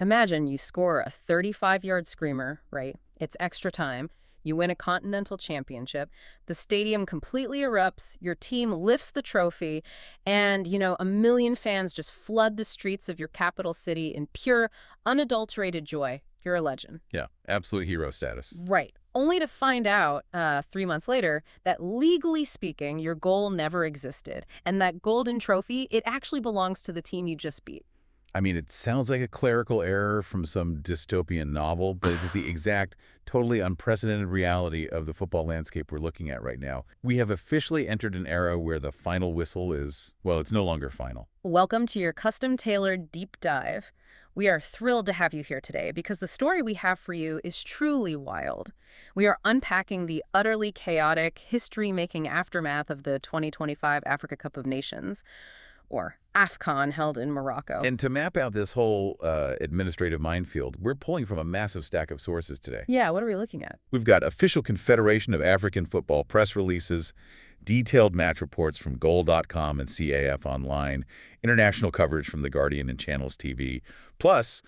Imagine you score a 35-yard screamer, right? It's extra time. You win a continental championship. The stadium completely erupts. Your team lifts the trophy. And, a million fans just flood the streets of your capital city in pure, unadulterated joy. You're a legend. Yeah, absolute hero status. Right. Only to find out 3 months later that legally speaking, your goal never existed. And that golden trophy, it actually belongs to the team you just beat. I mean, it sounds like a clerical error from some dystopian novel, but it is the exact, totally unprecedented reality of the football landscape we're looking at right now. We have officially entered an era where the final whistle is, well, it's no longer final. Welcome to your custom-tailored deep dive. We are thrilled to have you here today because the story we have for you is truly wild. We are unpacking the utterly chaotic, history-making aftermath of the 2025 Africa Cup of Nations, or AFCON, held in Morocco. And to map out this whole administrative minefield, we're pulling from a massive stack of sources today. Yeah, what are we looking at? We've got official Confederation of African Football press releases, detailed match reports from Goal.com and CAF Online, international coverage from The Guardian and Channels TV, plus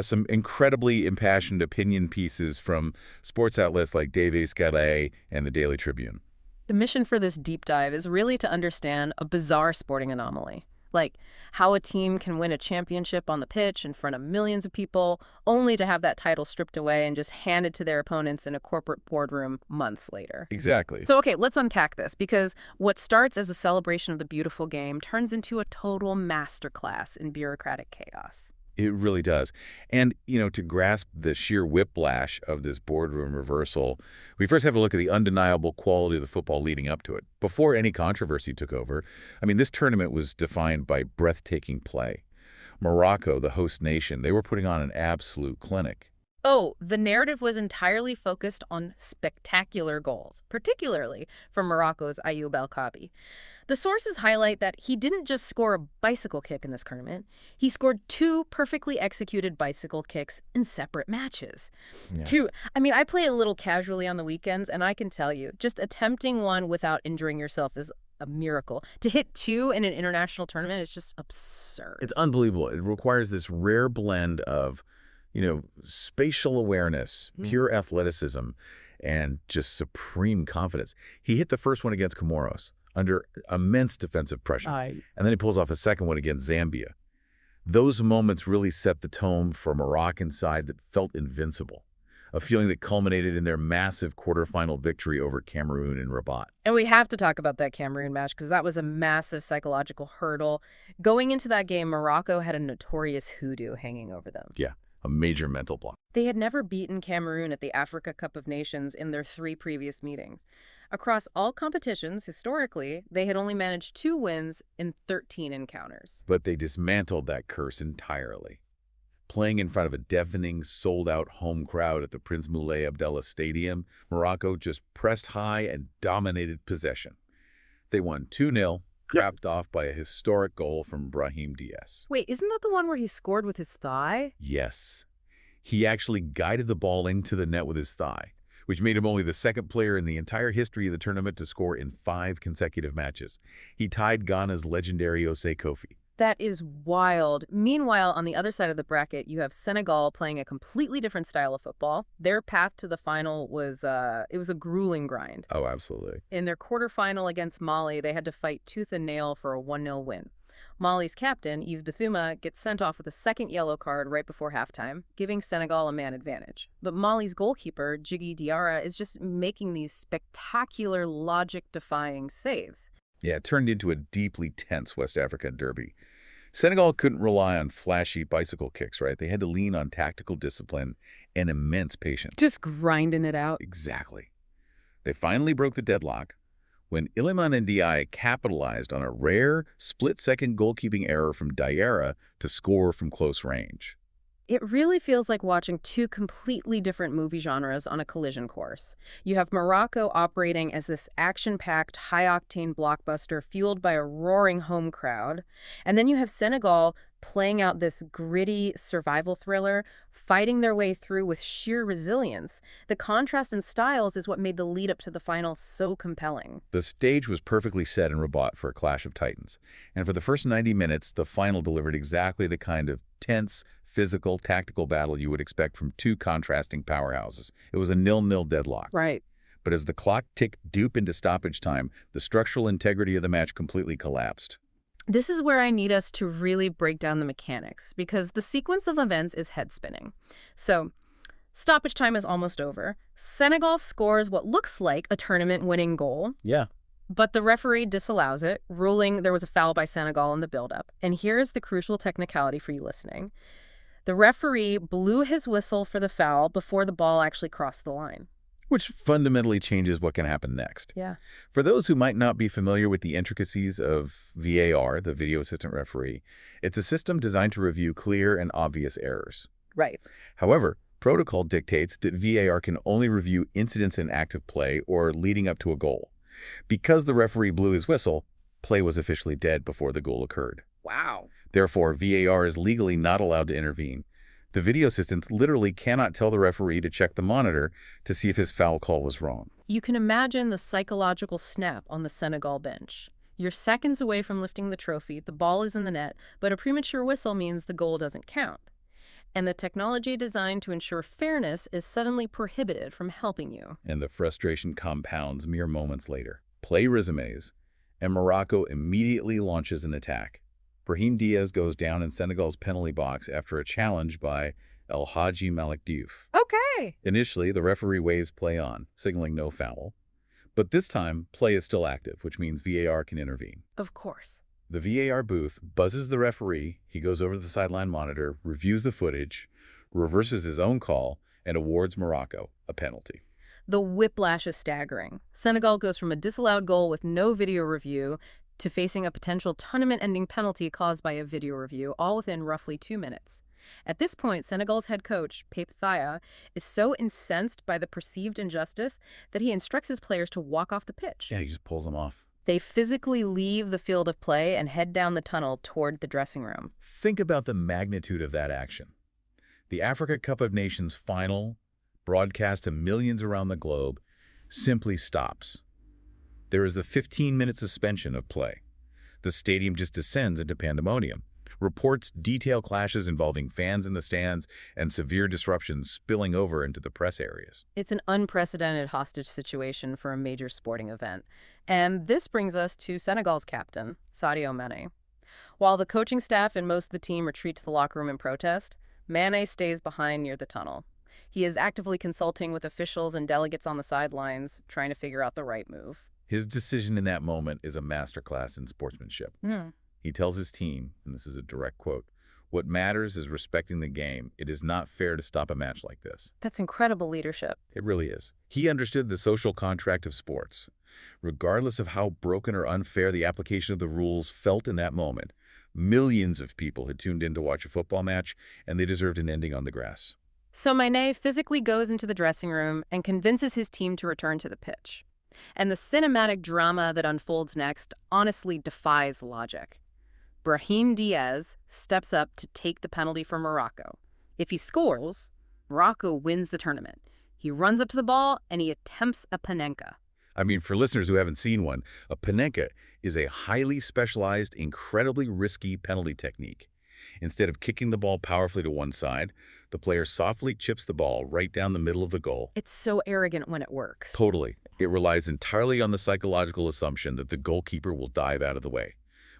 some incredibly impassioned opinion pieces from sports outlets like Disqualified and the Daily Tribune. The mission for this deep dive is really to understand a bizarre sporting anomaly, like how a team can win a championship on the pitch in front of millions of people, only to have that title stripped away and just handed to their opponents in a corporate boardroom months later. Exactly. So, okay, let's unpack this, because what starts as a celebration of the beautiful game turns into a total masterclass in bureaucratic chaos. It really does. And, to grasp the sheer whiplash of this boardroom reversal, we first have to look at the undeniable quality of the football leading up to it. Before any controversy took over, this tournament was defined by breathtaking play. Morocco, the host nation, they were putting on an absolute clinic. Oh, the narrative was entirely focused on spectacular goals, particularly from Morocco's Ayoub El-Kaabi. The sources highlight that he didn't just score a bicycle kick in this tournament. He scored 2 perfectly executed bicycle kicks in separate matches. Yeah. I play a little casually on the weekends, and I can tell you, just attempting one without injuring yourself is a miracle. To hit 2 in an international tournament is just absurd. It's unbelievable. It requires this rare blend of spatial awareness, pure athleticism, and just supreme confidence. He hit the first one against Comoros under immense defensive pressure, and then he pulls off a second one against Zambia. Those moments really set the tone for a Moroccan side that felt invincible, a feeling that culminated in their massive quarterfinal victory over Cameroon in Rabat. And we have to talk about that Cameroon match because that was a massive psychological hurdle. Going into that game, Morocco had a notorious hoodoo hanging over them. Yeah. A major mental block. They had never beaten Cameroon at the Africa Cup of Nations in their 3 previous meetings. Across all competitions, historically, they had only managed 2 wins in 13 encounters. But they dismantled that curse entirely. Playing in front of a deafening, sold-out home crowd at the Prince Moulay Abdallah Stadium, Morocco just pressed high and dominated possession. They won 2-0. Capped off by a historic goal from Brahim Diaz. Wait, isn't that the one where he scored with his thigh? Yes. He actually guided the ball into the net with his thigh, which made him only the second player in the entire history of the tournament to score in 5 consecutive matches. He tied Ghana's legendary Osei Kofi. That is wild. Meanwhile, on the other side of the bracket, you have Senegal playing a completely different style of football. Their path to the final was a grueling grind. Oh, absolutely. In their quarterfinal against Mali, they had to fight tooth and nail for a 1-0 win. Mali's captain, Yves Bissouma, gets sent off with a second yellow card right before halftime, giving Senegal a man advantage. But Mali's goalkeeper, Djigui Diarra, is just making these spectacular, logic-defying saves. Yeah, it turned into a deeply tense West African derby. Senegal couldn't rely on flashy bicycle kicks, right? They had to lean on tactical discipline and immense patience. Just grinding it out. Exactly. They finally broke the deadlock when Iliman Ndiaye capitalized on a rare split-second goalkeeping error from Diarra to score from close range. It really feels like watching 2 completely different movie genres on a collision course. You have Morocco operating as this action-packed, high-octane blockbuster fueled by a roaring home crowd. And then you have Senegal playing out this gritty survival thriller, fighting their way through with sheer resilience. The contrast in styles is what made the lead-up to the final so compelling. The stage was perfectly set in Rabat for a clash of titans. And for the first 90 minutes, the final delivered exactly the kind of tense, physical, tactical battle you would expect from two contrasting powerhouses. It was a 0-0 deadlock. Right. But as the clock ticked deep into stoppage time, the structural integrity of the match completely collapsed. This is where I need us to really break down the mechanics, because the sequence of events is head-spinning. So, stoppage time is almost over. Senegal scores what looks like a tournament-winning goal. Yeah. But the referee disallows it, ruling there was a foul by Senegal in the build-up. And here's the crucial technicality for you listening. The referee blew his whistle for the foul before the ball actually crossed the line. Which fundamentally changes what can happen next. Yeah. For those who might not be familiar with the intricacies of VAR, the video assistant referee, it's a system designed to review clear and obvious errors. Right. However, protocol dictates that VAR can only review incidents in active play or leading up to a goal. Because the referee blew his whistle, play was officially dead before the goal occurred. Wow. Therefore, VAR is legally not allowed to intervene. The video assistants literally cannot tell the referee to check the monitor to see if his foul call was wrong. You can imagine the psychological snap on the Senegal bench. You're seconds away from lifting the trophy, the ball is in the net, but a premature whistle means the goal doesn't count. And the technology designed to ensure fairness is suddenly prohibited from helping you. And the frustration compounds mere moments later. Play resumes, and Morocco immediately launches an attack. Brahim Diaz goes down in Senegal's penalty box after a challenge by El Hadji Malick Diouf. Okay. Initially, the referee waves play on, signaling no foul. But this time, play is still active, which means VAR can intervene. Of course. The VAR booth buzzes the referee, he goes over to the sideline monitor, reviews the footage, reverses his own call, and awards Morocco a penalty. The whiplash is staggering. Senegal goes from a disallowed goal with no video review to facing a potential tournament-ending penalty caused by a video review, all within roughly 2 minutes. At this point, Senegal's head coach, Pape Thaya, is so incensed by the perceived injustice that he instructs his players to walk off the pitch. Yeah, he just pulls them off. They physically leave the field of play and head down the tunnel toward the dressing room. Think about the magnitude of that action. The Africa Cup of Nations final, broadcast to millions around the globe, simply stops. There is a 15-minute suspension of play. The stadium just descends into pandemonium. Reports detail clashes involving fans in the stands and severe disruptions spilling over into the press areas. It's an unprecedented hostage situation for a major sporting event. And this brings us to Senegal's captain, Sadio Mane. While the coaching staff and most of the team retreat to the locker room in protest, Mane stays behind near the tunnel. He is actively consulting with officials and delegates on the sidelines, trying to figure out the right move. His decision in that moment is a masterclass in sportsmanship. He tells his team, and this is a direct quote, "What matters is respecting the game. It is not fair to stop a match like this." That's incredible leadership. It really is. He understood the social contract of sports. Regardless of how broken or unfair the application of the rules felt in that moment, millions of people had tuned in to watch a football match, and they deserved an ending on the grass. So Mane physically goes into the dressing room and convinces his team to return to the pitch. And the cinematic drama that unfolds next honestly defies logic. Brahim Diaz steps up to take the penalty for Morocco. If he scores, Morocco wins the tournament. He runs up to the ball and he attempts a panenka. I mean, for listeners who haven't seen one, a panenka is a highly specialized, incredibly risky penalty technique. Instead of kicking the ball powerfully to one side, the player softly chips the ball right down the middle of the goal. It's so arrogant when it works. Totally. It relies entirely on the psychological assumption that the goalkeeper will dive out of the way.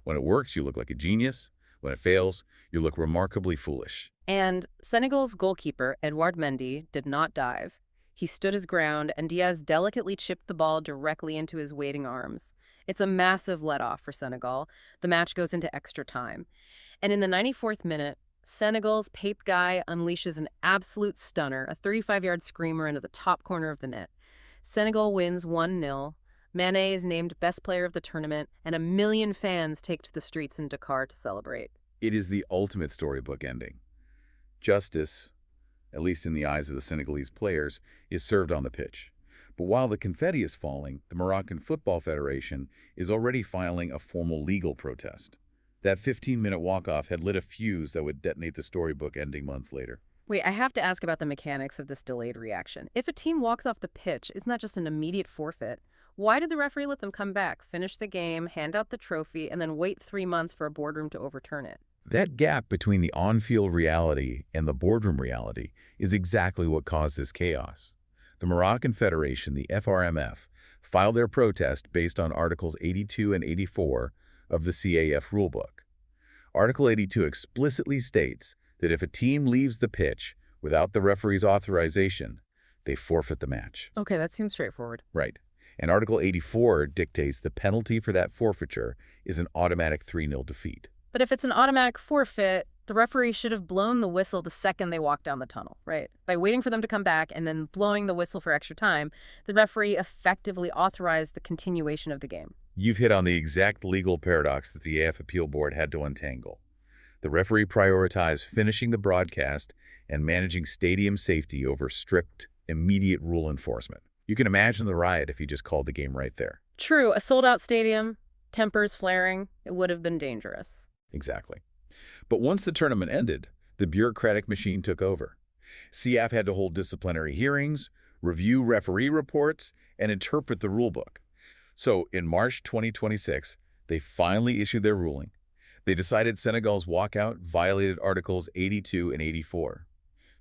When it works, you look like a genius. When it fails, you look remarkably foolish. And Senegal's goalkeeper, Edouard Mendy, did not dive. He stood his ground, and Diaz delicately chipped the ball directly into his waiting arms. It's a massive let-off for Senegal. The match goes into extra time. And in the 94th minute, Senegal's Pape Guy unleashes an absolute stunner, a 35-yard screamer into the top corner of the net. Senegal wins 1-0. Mane is named best player of the tournament, and 1 million fans take to the streets in Dakar to celebrate. It is the ultimate storybook ending. Justice, at least in the eyes of the Senegalese players, is served on the pitch. But while the confetti is falling, the Moroccan Football Federation is already filing a formal legal protest. That 15-minute walk-off had lit a fuse that would detonate the storybook ending months later. Wait, I have to ask about the mechanics of this delayed reaction. If a team walks off the pitch, isn't that just an immediate forfeit? Why did the referee let them come back, finish the game, hand out the trophy, and then wait 3 months for a boardroom to overturn it? That gap between the on-field reality and the boardroom reality is exactly what caused this chaos. The Moroccan Federation, the FRMF, filed their protest based on Articles 82 and 84 of the CAF rulebook. Article 82 explicitly states that if a team leaves the pitch without the referee's authorization, they forfeit the match. Okay, that seems straightforward. Right. And Article 84 dictates the penalty for that forfeiture is an automatic 3-0 defeat. But if it's an automatic forfeit, the referee should have blown the whistle the second they walked down the tunnel, right? By waiting for them to come back and then blowing the whistle for extra time, the referee effectively authorized the continuation of the game. You've hit on the exact legal paradox that the AF Appeal Board had to untangle. The referee prioritized finishing the broadcast and managing stadium safety over strict, immediate rule enforcement. You can imagine the riot if he just called the game right there. True, a sold-out stadium, tempers flaring, it would have been dangerous. Exactly. But once the tournament ended, the bureaucratic machine took over. CAF had to hold disciplinary hearings, review referee reports, and interpret the rulebook. So in March 2026, they finally issued their ruling. They decided Senegal's walkout violated Articles 82 and 84.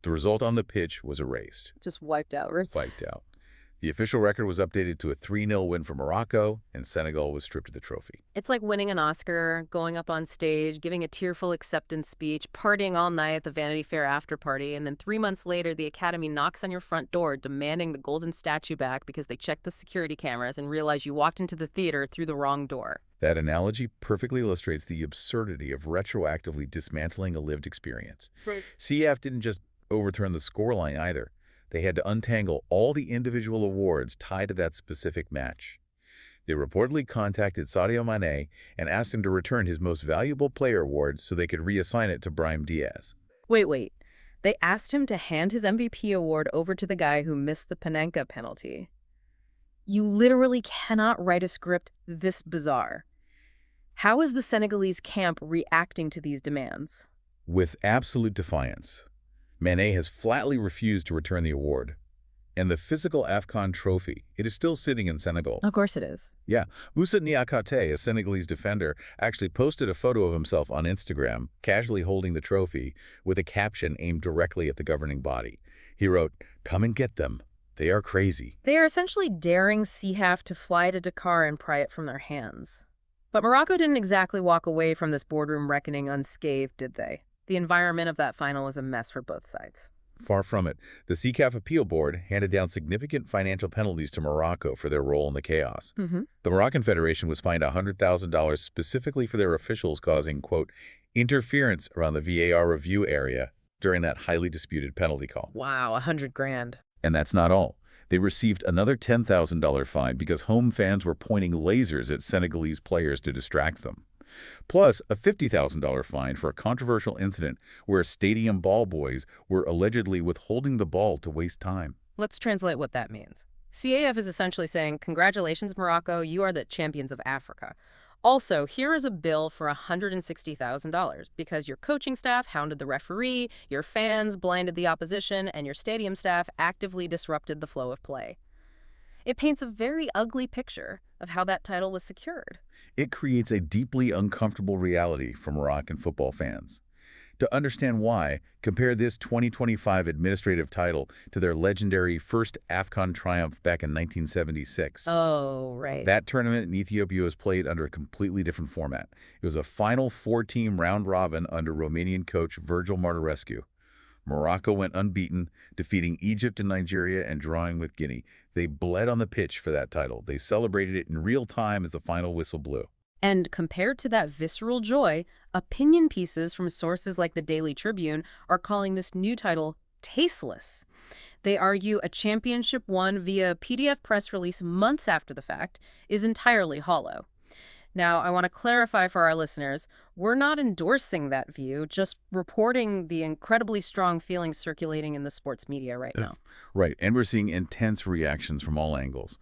The result on the pitch was erased. Just wiped out. Wiped out. The official record was updated to a 3-0 win for Morocco, and Senegal was stripped of the trophy. It's like winning an Oscar, going up on stage, giving a tearful acceptance speech, partying all night at the Vanity Fair after party, and then 3 months later, the Academy knocks on your front door demanding the golden statue back because they checked the security cameras and realized you walked into the theater through the wrong door. That analogy perfectly illustrates the absurdity of retroactively dismantling a lived experience. Right. CAF didn't just overturn the scoreline either. They had to untangle all the individual awards tied to that specific match. They reportedly contacted Sadio Mane and asked him to return his most valuable player award so they could reassign it to Brahim Diaz. Wait. They asked him to hand his MVP award over to the guy who missed the Panenka penalty. You literally cannot write a script this bizarre. How is the Senegalese camp reacting to these demands? With absolute defiance. Mane has flatly refused to return the award. And the physical AFCON trophy, it is still sitting in Senegal. Of course it is. Yeah. Moussa Niakate, a Senegalese defender, actually posted a photo of himself on Instagram, casually holding the trophy, with a caption aimed directly at the governing body. He wrote, "Come and get them. They are crazy." They are essentially daring CAF to fly to Dakar and pry it from their hands. But Morocco didn't exactly walk away from this boardroom reckoning unscathed, did they? The environment of that final was a mess for both sides. Far from it. The CAF Appeal Board handed down significant financial penalties to Morocco for their role in the chaos. The Moroccan Federation was fined $100,000 specifically for their officials causing, quote, interference around the VAR review area during that highly disputed penalty call. Wow, $100,000. And that's not all. They received another $10,000 fine because home fans were pointing lasers at Senegalese players to distract them. Plus a $50,000 fine for a controversial incident where stadium ball boys were allegedly withholding the ball to waste time. Let's translate what that means. CAF is essentially saying, congratulations, Morocco, you are the champions of Africa. Also, here is a bill for $160,000 because your coaching staff hounded the referee, your fans blinded the opposition, and your stadium staff actively disrupted the flow of play. It paints a very ugly picture of how that title was secured. It creates a deeply uncomfortable reality for Moroccan football fans. To understand why, compare this 2025 administrative title to their legendary first AFCON triumph back in 1976. Oh, right. That tournament in Ethiopia was played under a completely different format. It was a final 4-team round-robin under Romanian coach Virgil Martirescu. Morocco went unbeaten, defeating Egypt and Nigeria and drawing with Guinea. They bled on the pitch for that title. They celebrated it in real time as the final whistle blew. And compared to that visceral joy, opinion pieces from sources like the Daily Tribune are calling this new title tasteless. They argue a championship won via a PDF press release months after the fact is entirely hollow. Now, I want to clarify for our listeners, we're not endorsing that view, just reporting the incredibly strong feelings circulating in the sports media right now. Right, and we're seeing intense reactions from all angles.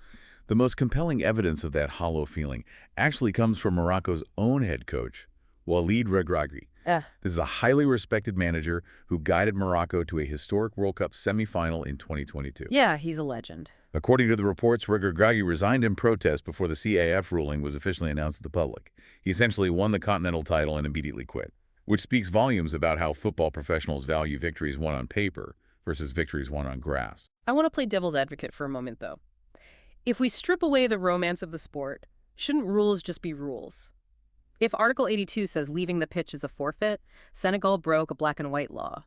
The most compelling evidence of that hollow feeling actually comes from Morocco's own head coach, Walid Regragui. This is a highly respected manager who guided Morocco to a historic World Cup semifinal in 2022. Yeah, he's a legend. According to the reports, Regragui resigned in protest before the CAF ruling was officially announced to the public. He essentially won the continental title and immediately quit. which speaks volumes about how football professionals value victories won on paper versus victories won on grass. I want to play devil's advocate for a moment, though. If we strip away the romance of the sport, shouldn't rules just be rules? If Article 82 says leaving the pitch is a forfeit, Senegal broke a black and white law.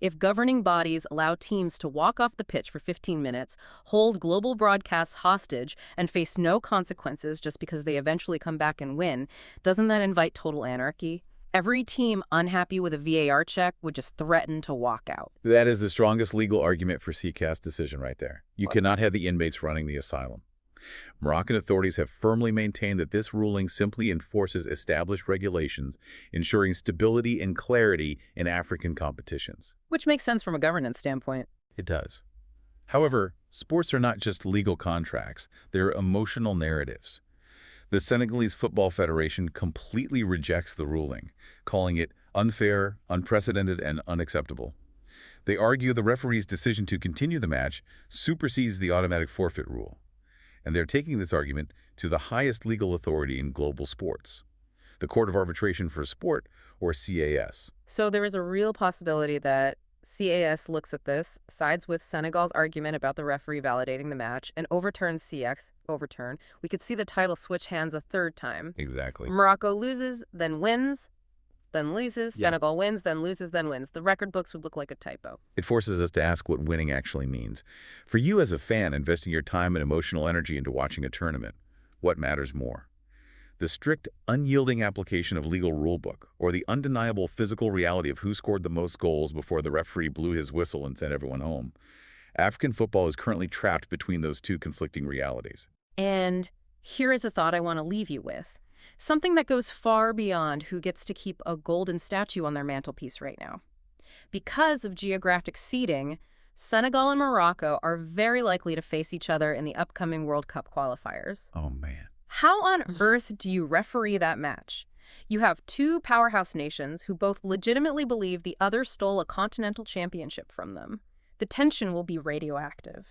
If governing bodies allow teams to walk off the pitch for 15 minutes, hold global broadcasts hostage, and face no consequences just because they eventually come back and win, doesn't that invite total anarchy? Every team unhappy with a VAR check would just threaten to walk out. That is the strongest legal argument for CAF's decision right there. You cannot have the inmates running the asylum. Moroccan authorities have firmly maintained that this ruling simply enforces established regulations, ensuring stability and clarity in African competitions. Which makes sense from a governance standpoint. It does. However, sports are not just legal contracts, they're emotional narratives. The Senegalese Football Federation completely rejects the ruling, calling it unfair, unprecedented, and unacceptable. They argue the referee's decision to continue the match supersedes the automatic forfeit rule. And they're taking this argument to the highest legal authority in global sports, the Court of Arbitration for Sport, or CAS. So there is a real possibility that CAS looks at this, sides with Senegal's argument about the referee validating the match, and overturns CX, overturn. We could see the title switch hands a third time. Exactly. Morocco loses, then wins, then loses. Yeah. Senegal wins, then loses, then wins. The record books would look like a typo. It forces us to ask what winning actually means. For you as a fan investing your time and emotional energy into watching a tournament, what matters more? The strict, unyielding application of legal rulebook, or the undeniable physical reality of who scored the most goals before the referee blew his whistle and sent everyone home? African football is currently trapped between those two conflicting realities. And here is a thought I want to leave you with. Something that goes far beyond who gets to keep a golden statue on their mantelpiece right now. Because of geographic seeding, Senegal and Morocco are very likely to face each other in the upcoming World Cup qualifiers. Oh, man. How on earth do you referee that match? You have two powerhouse nations who both legitimately believe the other stole a continental championship from them. The tension will be radioactive.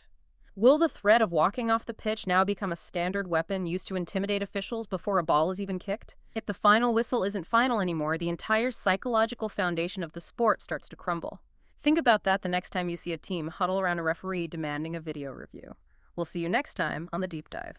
Will the threat of walking off the pitch now become a standard weapon used to intimidate officials before a ball is even kicked? If the final whistle isn't final anymore, the entire psychological foundation of the sport starts to crumble. Think about that the next time you see a team huddle around a referee demanding a video review. We'll see you next time on The Deep Dive.